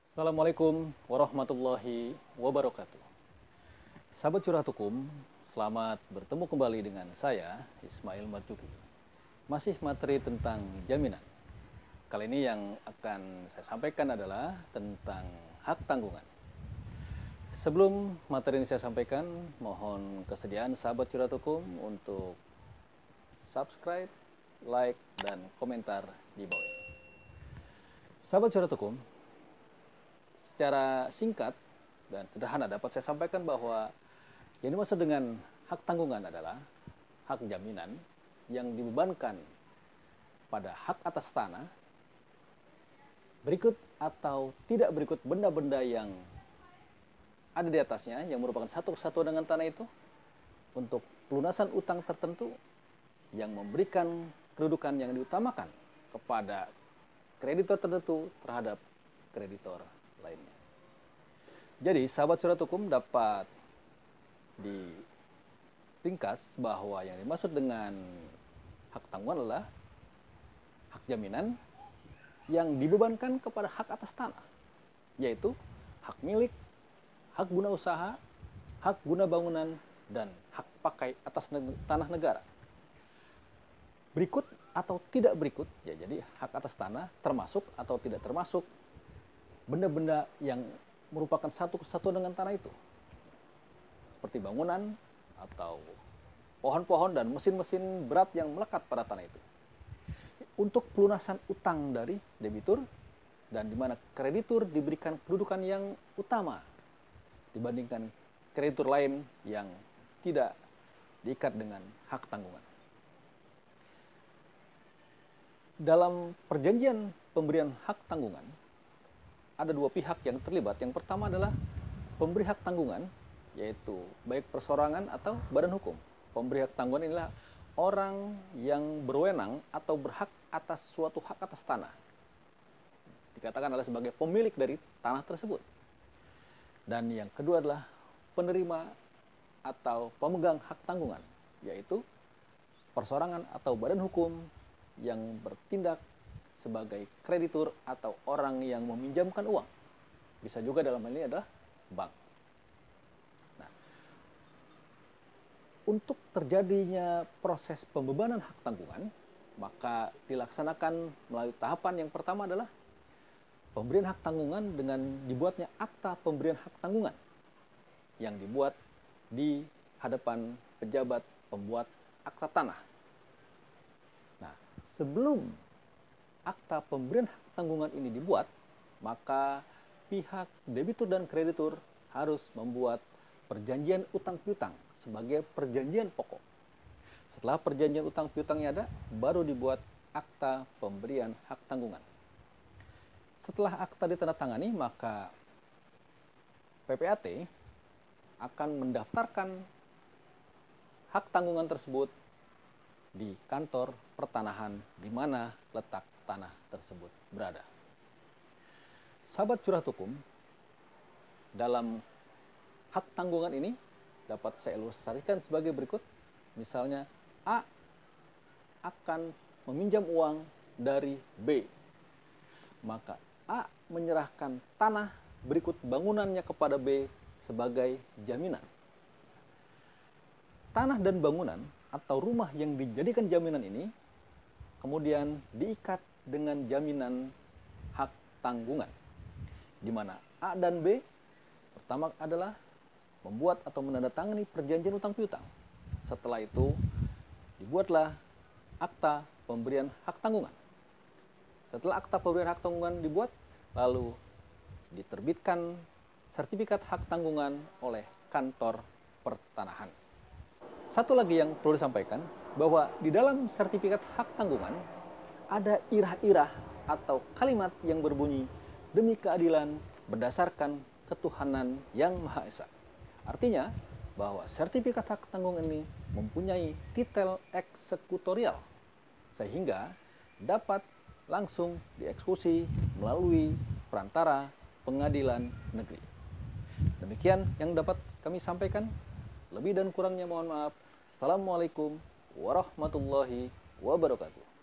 Assalamualaikum warahmatullahi wabarakatuh. Sahabat Curhat Hukum, selamat bertemu kembali dengan saya, Ismail Marjuki. Masih materi tentang jaminan. Kali ini yang akan saya sampaikan adalah tentang hak tanggungan. Sebelum materi ini saya sampaikan, mohon kesediaan sahabat Curhat Hukum untuk subscribe, like, dan komentar di bawah. Sahabat Curhat Hukum, secara singkat dan sederhana dapat saya sampaikan bahwa yang dimaksud dengan hak tanggungan adalah hak jaminan yang dibebankan pada hak atas tanah berikut atau tidak berikut benda-benda yang ada di atasnya yang merupakan satu kesatuan dengan tanah itu untuk pelunasan utang tertentu yang memberikan kedudukan yang diutamakan kepada kreditor tertentu terhadap kreditor lainnya. Jadi, sahabat Curhat Hukum dapat diringkas bahwa yang dimaksud dengan hak tanggungan adalah hak jaminan yang dibebankan kepada hak atas tanah, yaitu hak milik, hak guna usaha, hak guna bangunan, dan hak pakai atas tanah negara. Berikut atau tidak berikut, ya jadi hak atas tanah termasuk atau tidak termasuk benda-benda yang merupakan satu kesatuan dengan tanah itu, seperti bangunan atau pohon-pohon dan mesin-mesin berat yang melekat pada tanah itu. Untuk pelunasan utang dari debitur dan di mana kreditur diberikan kedudukan yang utama dibandingkan kreditur lain yang tidak diikat dengan hak tanggungan. Dalam perjanjian pemberian hak tanggungan, ada dua pihak yang terlibat. Yang pertama adalah pemberi hak tanggungan, yaitu baik perseorangan atau badan hukum. Pemberi hak tanggungan inilah orang yang berwenang atau berhak atas suatu hak atas tanah. Dikatakan adalah sebagai pemilik dari tanah tersebut. Dan yang kedua adalah penerima atau pemegang hak tanggungan, yaitu perseorangan atau badan hukum yang bertindak sebagai kreditur atau orang yang meminjamkan uang. Bisa juga dalam hal ini adalah bank. Nah, untuk terjadinya proses pembebanan hak tanggungan, maka dilaksanakan melalui tahapan yang pertama adalah pemberian hak tanggungan dengan dibuatnya akta pemberian hak tanggungan yang dibuat di hadapan pejabat pembuat akta tanah. Nah, sebelum akta pemberian hak tanggungan ini dibuat, maka pihak debitur dan kreditur harus membuat perjanjian utang piutang sebagai perjanjian pokok. Setelah perjanjian utang piutangnya ada, baru dibuat akta pemberian hak tanggungan. Setelah akta ditandatangani, maka PPAT akan mendaftarkan hak tanggungan tersebut di kantor pertanahan di mana letak tanah tersebut berada. Sahabat Curhat Hukum, dalam hak tanggungan ini dapat saya ilustrasikan sebagai berikut. Misalnya, A akan meminjam uang dari B. Maka A menyerahkan tanah berikut bangunannya kepada B sebagai jaminan. Tanah dan bangunan atau rumah yang dijadikan jaminan ini kemudian diikat dengan jaminan hak tanggungan, di mana A dan B pertama adalah membuat atau menandatangani perjanjian utang piutang. Setelah itu dibuatlah akta pemberian hak tanggungan. Setelah akta pemberian hak tanggungan dibuat, lalu diterbitkan sertifikat hak tanggungan oleh kantor pertanahan. Satu lagi yang perlu disampaikan, bahwa di dalam sertifikat hak tanggungan ada irah-irah atau kalimat yang berbunyi demi keadilan berdasarkan ketuhanan yang Maha Esa. Artinya bahwa sertifikat hak tanggungan ini mempunyai titel eksekutorial sehingga dapat langsung dieksekusi melalui perantara pengadilan negeri. Demikian yang dapat kami sampaikan. Lebih dan kurangnya mohon maaf. Assalamualaikum warahmatullahi wabarakatuh.